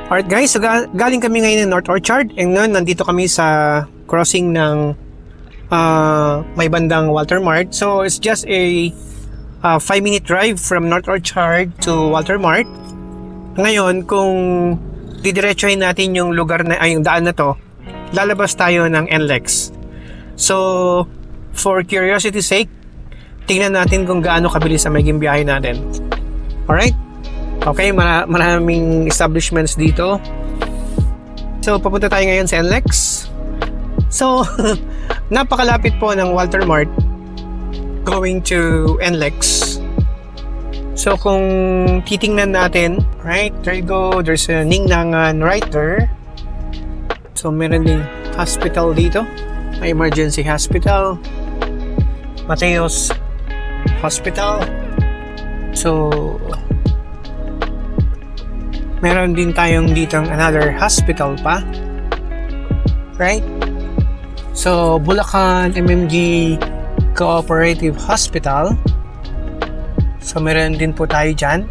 Alright guys, so galing kami ngayon ng North Orchard and ngayon nandito kami sa crossing ng may bandang Walter Mart. So it's just a 5-minute drive from North Orchard to Walter Mart. Ngayon kung didiretsuhin natin yung lugar na yung daan na to, lalabas tayo ng NLEX. So for curiosity's sake, tingnan natin kung gaano kabilis ang maging biyahe natin. Alright? Okay, maraming establishments dito. So, papunta tayo ngayon sa NLEX. So, napakalapit po ng Walter Mart going to NLEX. So, kung titingnan natin, right, there you go. There's a Ningnangan right there. So, meron ding hospital dito. May emergency hospital. Mateos Hospital. So, meron din tayong ditong another hospital pa. Right? So, Bulacan MMG Cooperative Hospital. So, meron din po tayo dyan.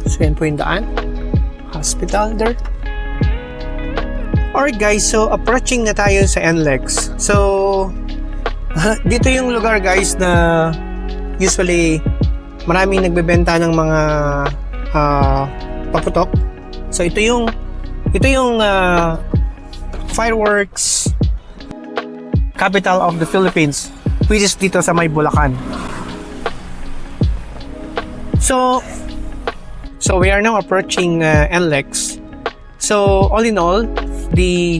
So, yan po yung daan. Hospital there. Alright guys, so approaching na tayo sa NLEX. So, dito yung lugar guys na usually maraming nagbebenta ng mga paputok. So ito yung fireworks capital of the Philippines, which is dito sa may Bulacan. So we are now approaching NLEX. So all in all, the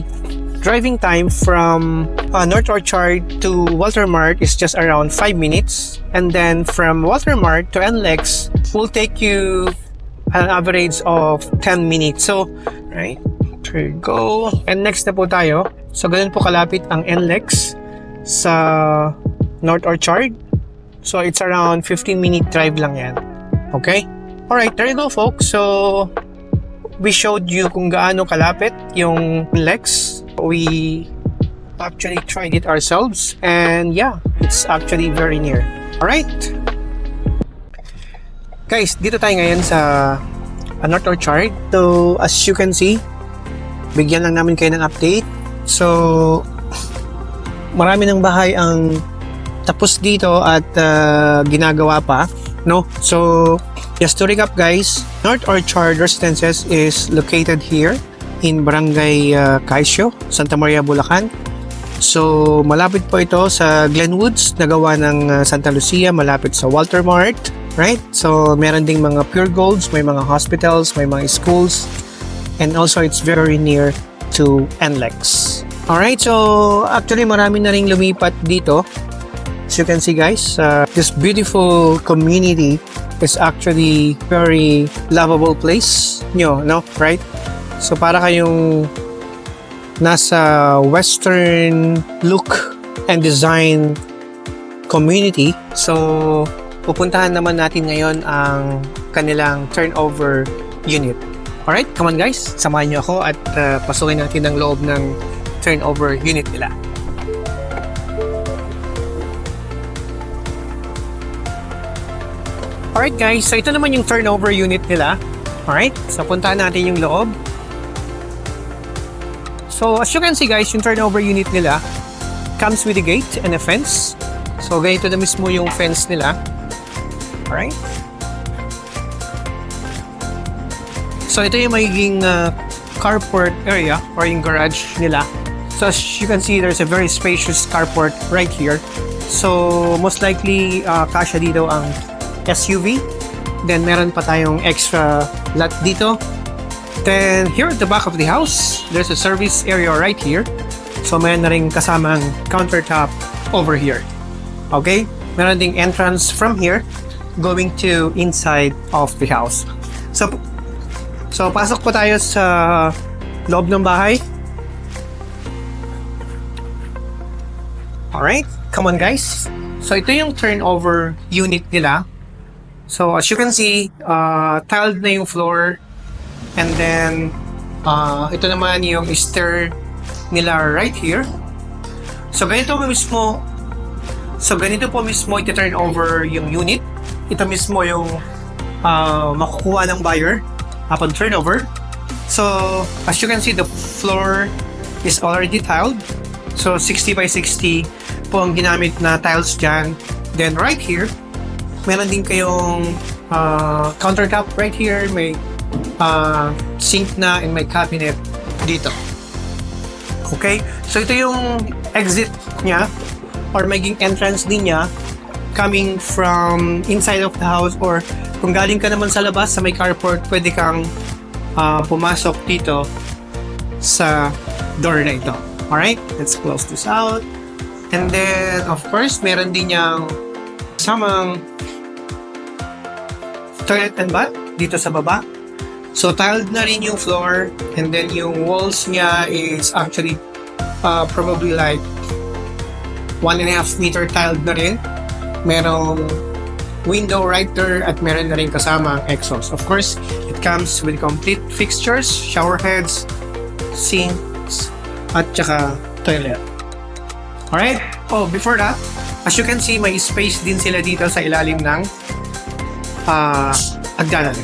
driving time from North Orchard to Walter Mart is just around 5 minutes, and then from Walter Mart to NLEX will take you an average of 10 minutes. So, right, there you go. And next na po tayo. So, ganun po kalapit ang NLEX sa North Orchard. So, it's around 15-minute drive lang yan. Okay? Alright, there you go folks. So, we showed you kung gaano kalapit yung NLEX. We actually tried it ourselves and yeah, it's actually very near. Alright guys, dito tayo ngayon sa North Orchard. So as you can see, bigyan lang namin kayo ng update. So marami ng bahay ang tapos dito at ginagawa pa, no? So just to recap guys, North Orchard Residences is located here in Barangay Caysio, Santa Maria, Bulacan. So, malapit po ito sa Glenwoods, nagawa ng Santa Lucia, malapit sa Walter Mart, right? So, meron ding mga pure golds, may mga hospitals, may mga schools, and also it's very near to NLEX. Alright, so actually marami na ring lumipat dito. As you can see guys, this beautiful community is actually very lovable place nyo, no? Right? So para kayong nasa western look and design community. So pupuntahan naman natin ngayon ang kanilang turnover unit. Alright, come on guys, samahan nyo ako at pasukin natin ang loob ng turnover unit nila. Alright guys, so ito naman yung turnover unit nila. Alright, so puntahan natin yung loob. So as you can see guys, yung turnover unit nila comes with a gate and a fence. So ganito na mismo yung fence nila. Alright. So ito yung magiging carport area or yung garage nila. So as you can see, there's a very spacious carport right here. So most likely kasya dito ang SUV. Then meron pa tayong extra lot dito. Then here at the back of the house, there's a service area right here. So meron na rin kasamang countertop over here. Okay? Meron ding entrance from here going to inside of the house. So pasok po tayo sa loob ng bahay. Alright, come on guys. So ito yung turnover unit nila. So as you can see, tiled na yung floor. And then, ito naman yung stair nila right here. So ganito po mismo iti-turn over yung unit. Ito mismo yung makukuha ng buyer upon turnover. So, as you can see, the floor is already tiled. So, 60 by 60 po ang ginamit na tiles dyan. Then, right here, meron din kayong countertop right here. May sink na and may cabinet dito. Okay? So, ito yung exit niya or maging entrance din niya coming from inside of the house, or kung galing ka naman sa labas sa may carport, pwede kang pumasok dito sa door na ito. Alright? Let's close this out. And then, of course, meron din niyang kasamang toilet and bath dito sa baba. So, tiled na rin yung floor, and then yung walls niya is actually probably like 1.5 meter tiled na rin. Merong window right there at meron na rin kasama ang exhaust. Of course, it comes with complete fixtures, shower heads, sinks, at saka toilet. Alright? Oh, before that, as you can see, may space din sila dito sa ilalim ng hagdanan.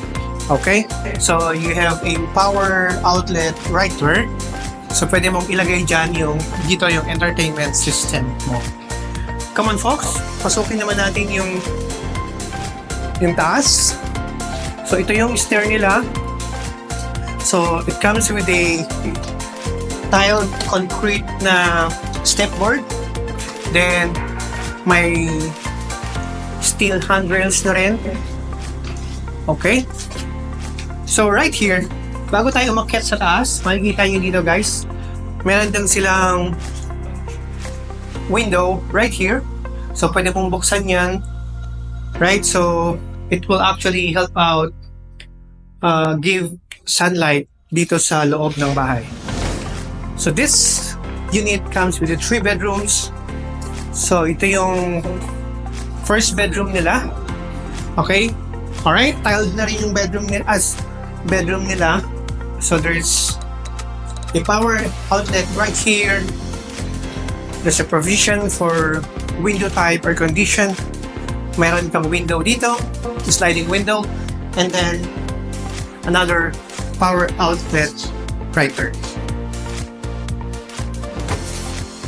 Okay? So, you have a power outlet right there. So, pwede mong ilagay dyan yung entertainment system mo. Come on, folks. Pasukin naman natin yung taas. So, ito yung stair nila. So, it comes with a tiled concrete na stepboard. Then, may steel handrails na rin. Okay? So, right here, bago tayo umakyat sa taas, makikita nyo dito, guys, meron din silang window right here. So, pwede pong buksan yan. Right? So, it will actually help out give sunlight dito sa loob ng bahay. So, this unit comes with the 3 bedrooms. So, ito yung first bedroom nila. Okay? Alright? Tiled na rin yung bedroom nila. So, there's a power outlet right here. There's a provision for window type air condition. Meron kang window dito, sliding window, and then another power outlet right there.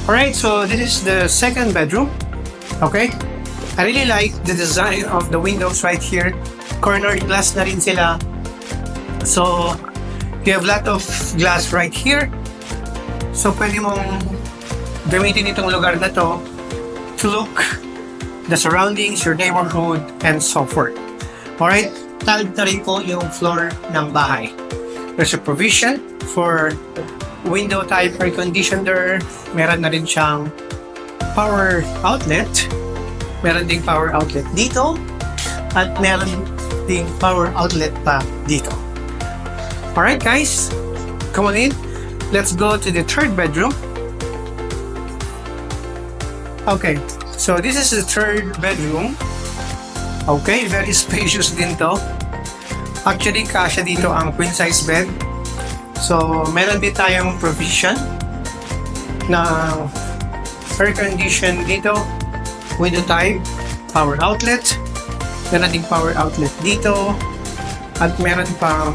Alright, so this is the second bedroom. Okay? I really like the design of the windows right here. Corner glass na rin sila. So, you have a lot of glass right here. So, pwede mong gamitin itong lugar na to look the surroundings, your neighborhood, and so forth. Alright? Tiled na rin po yung floor ng bahay. There's a provision for window type air conditioner. Meron na rin siyang power outlet. Meron ding power outlet dito. At meron ding power outlet pa dito. Alright guys, come on in. Let's go to the third bedroom. Okay, so this is the third bedroom. Okay, very spacious din to. Actually, kasya dito ang queen size bed. So, meron din tayong provision na air condition dito, window type, power outlet. Meron din power outlet dito. At meron pa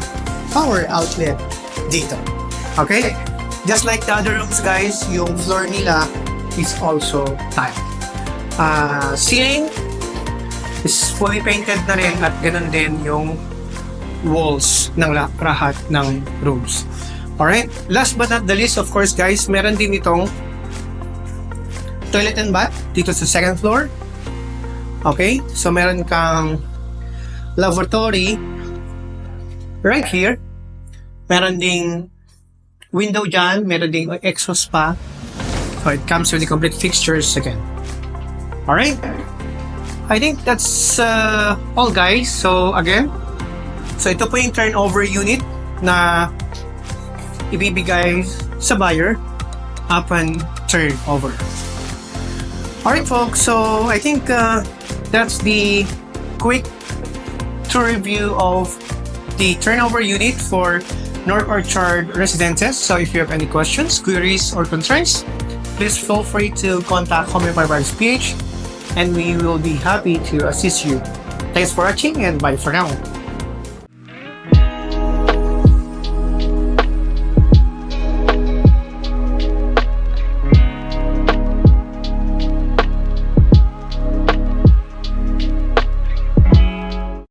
power outlet dito. Okay? Just like the other rooms guys, yung floor nila is also tile. Ceiling is fully painted na rin at ganun din yung walls ng lahat ng rooms. Alright? Last but not the least, of course guys, meron din itong toilet and bath dito sa second floor. Okay? So meron kang lavatory right here. Meron ding window dyan, meron ding exhaust pa. So it comes with the complete fixtures again. Alright? I think that's all guys. So again, so ito po yung turnover unit na ibibigay sa buyer upon turnover. Alright folks, so I think that's the quick tour review of the turnover unit for North Orchard Residences. So if you have any questions, queries, or concerns, please feel free to contact Home Buyers PH and we will be happy to assist you. Thanks for watching and bye for now.